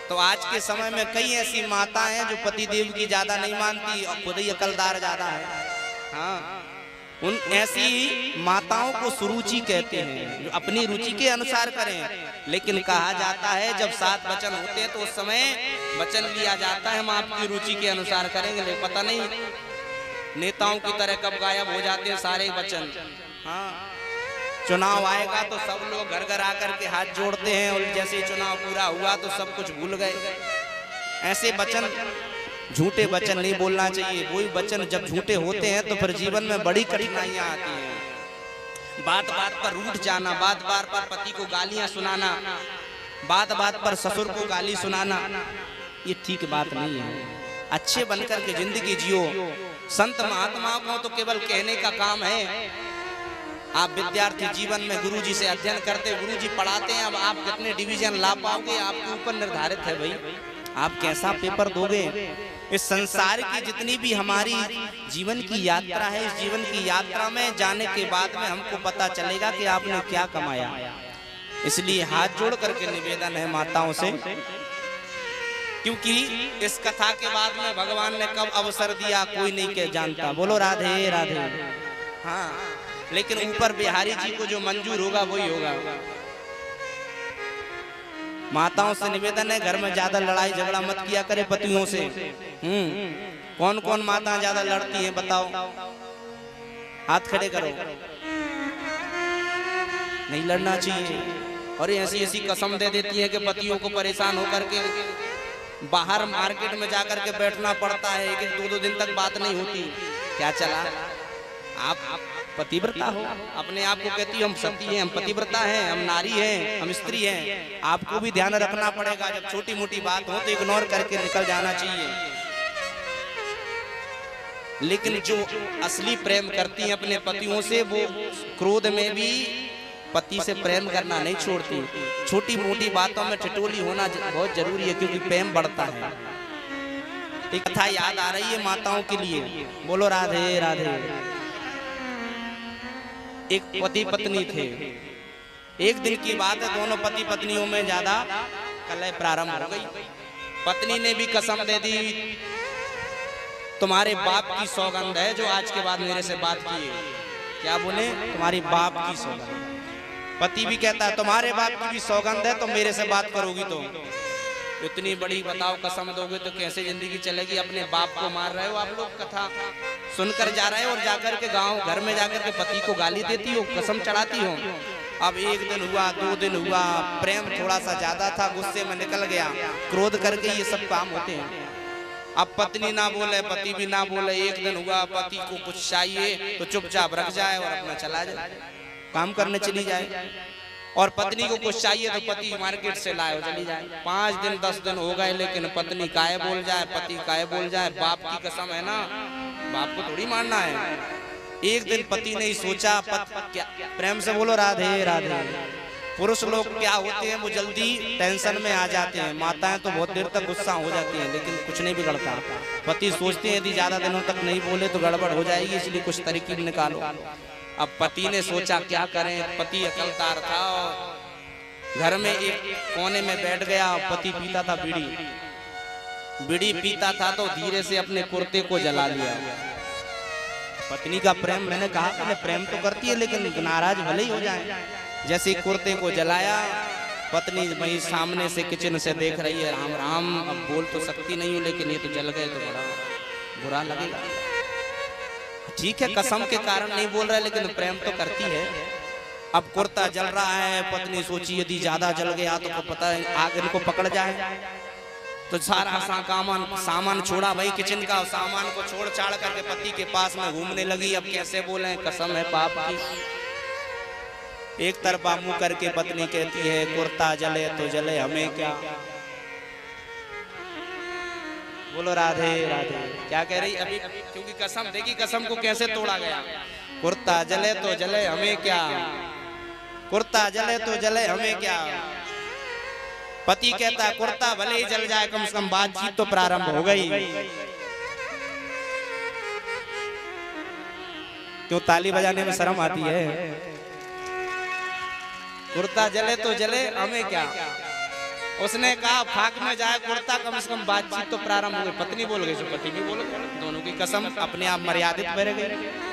तो आज के समय में कई ऐसी माता हैं जो पति देव की ज्यादा नहीं मानती और खुद ही अकलदार ज्यादा है। हाँ, उन ऐसी माताओं को सुरुचि कहते हैं जो अपनी रुचि के अनुसार करें। लेकिन कहा जाता है जब 7 वचन होते हैं तो उस समय वचन लिया जाता है हम आपकी रुचि के अनुसार करेंगे। लेकिन पता नहीं नेताओं की तरह कब गायब हो जाते हैं सारे वचन। हाँ, चुनाव आएगा तो सब लोग घर घर आकर के हाथ जोड़ते हैं और जैसे चुनाव पूरा हुआ तो सब कुछ भूल गए। ऐसे वचन, झूठे वचन नहीं बोलना चाहिए। वही वचन जब झूठे होते हैं तो फिर जीवन में बड़ी कठिनाइयां आती हैं। बात बात पर रूठ जाना, बात बात पर पति को गालियां सुनाना, बात बात पर ससुर को गाली सुनाना, ये ठीक बात नहीं है। अच्छे बनकर के जिंदगी जियो। संत महात्माओं को तो केवल कहने का काम है। आप विद्यार्थी जीवन में गुरुजी से अध्ययन करते, गुरुजी पढ़ाते हैं, अब आप कितने डिवीजन ला पाओगे आपके ऊपर निर्धारित है भाई। आप कैसा पेपर दोगे। इस संसार की जितनी भी हमारी जीवन की यात्रा है, इस जीवन की यात्रा में जाने के बाद में हमको पता चलेगा कि आपने क्या कमाया। इसलिए हाथ जोड़ करके निवेदन है माताओं से, क्योंकि इस कथा के बाद में भगवान ने कब अवसर दिया कोई नहीं के जानता। बोलो राधे राधे। हाँ, लेकिन ऊपर बिहारी जी को जो मंजूर होगा वही होगा। माताओं से निवेदन है घर में ज्यादा लड़ाई झगड़ा मत किया करे पतियों से। कौन कौन माता ज्यादा लड़ती हैं बताओ, हाथ खड़े करो। नहीं लड़ना चाहिए। और ऐसी ऐसी कसम दे देती है कि पतियों को परेशान होकर के बाहर मार्केट में जाकर के बैठना पड़ता है कि 2-2 दिन तक बात नहीं होती। क्या चला, आप पतिव्रता हो, अपने आप को कहती हो हम सती हैं, हम पतिव्रता हैं, हम नारी हैं, हम स्त्री हैं। आपको भी ध्यान रखना पड़ेगा। जब छोटी मोटी बात हो तो इग्नोर करके निकल जाना चाहिए। लेकिन जो असली प्रेम करती हैं अपने पतियों से, वो क्रोध में भी पति से प्रेम करना नहीं छोड़ती। छोटी मोटी बातों में ठिठोली होना बहुत जरूरी है, क्योंकि प्रेम बढ़ता है। एक कथा याद आ रही है माताओं के लिए। बोलो राधे राधे। एक पति पत्नी थे। एक दिन की बात है, दोनों पति पत्नियों में ज्यादा कलह प्रारंभ हो गई। पत्नी ने भी कसम दे दी, तुम्हारे बाप की सौगंध है जो आज के बाद मेरे से बात किए। क्या बोले, तुम्हारी बाप की सौगंध। पति भी कहता है तुम्हारे बाप की भी सौगंध है तो मेरे से बात करोगी तो। इतनी बड़ी बताओ कसम दोगे तो कैसे जिंदगी चलेगी। अपने बाप को मार रहे हो आप लोग, कथा सुनकर जा रहे हो और जाकर के गांव घर में जाकर के पति को गाली देती हो, कसम चढ़ाती हो। अब 1 दिन हुआ, 2 दिन हुआ, प्रेम थोड़ा सा ज्यादा था, गुस्से में निकल गया, क्रोध करके ये सब काम होते हैं। अब पत्नी ना बोले, पति भी ना बोले। 1 दिन हुआ, पति को कुछ चाहिए तो चुपचाप रख जाए और अपना चला जाए, काम करने चली जाए। और पत्नी को कुछ चाहिए तो पति मार्केट से लाए और चली जाए। 5 दिन 10 दिन हो गए, लेकिन पत्नी काहे बोल जाए, पति काहे बोल जाए। बाप की कसम है ना, बाप को थोड़ी मानना है। एक दिन पति ने ही सोचा, क्या प्रेम से बोलो राधे राधे। पुरुष लोग क्या होते हैं, वो जल्दी टेंशन में आ जाते हैं। माताएं तो बहुत देर तक गुस्सा हो जाती हैं, लेकिन कुछ नहीं बिगड़ता। पति सोचते हैं यदि ज्यादा दिनों तक नहीं बोले तो गड़बड़ हो जाएगी, इसलिए कुछ तरकीब निकालो। अब पति ने सोचा क्या करें। पति अकलदार था और घर में एक कोने में बैठ गया। पति पीता था बीड़ी पीता था तो धीरे से अपने कुर्ते को जला लिया। पत्नी का प्रेम, मैंने कहा पहले प्रेम तो करती है लेकिन नाराज भले ही हो जाए। जैसे कुर्ते को जलाया, पत्नी वही सामने से किचन से देख रही है, राम राम। अब बोल तो सकती नहीं हूँ, लेकिन ये तो जल गए तो बड़ा बुरा लगेगा। ठीक है, कसम के कारण नहीं बोल रहा है, लेकिन प्रेम तो करती है। अब कुर्ता जल रहा है, पत्नी सोची यदि ज्यादा जल गया तो पता है आग इनको पकड़ जाए। तो सारा सामान छोड़ा भाई किचन का, सामान को छोड़ छाड़ करके पति के पास में घूमने लगी। अब कैसे बोले, कसम है पाप की। एक तरफा मुंह करके पत्नी कहती है कुर्ता जले तो जले हमें क्या। बोलो राधे राधे। क्या कह रही अभी, क्योंकि कसम देखी, कसम को कैसे तोड़ा गया। कुर्ता जले तो जले हमें क्या, कुर्ता जले तो जले हमें क्या। पति कहता है कुर्ता भले ही जल जाए, कम से कम बातचीत तो प्रारंभ हो गई। क्यों ताली बजाने में शर्म आती है। कुर्ता जले तो जले हमें क्या। उसने कहा फाक में जाए कुर्ता, कम से कम बातचीत तो प्रारंभ हो गई। पत्नी बोल गई, पति भी बोल गए, दोनों की कसम अपने आप मर्यादित बह गई।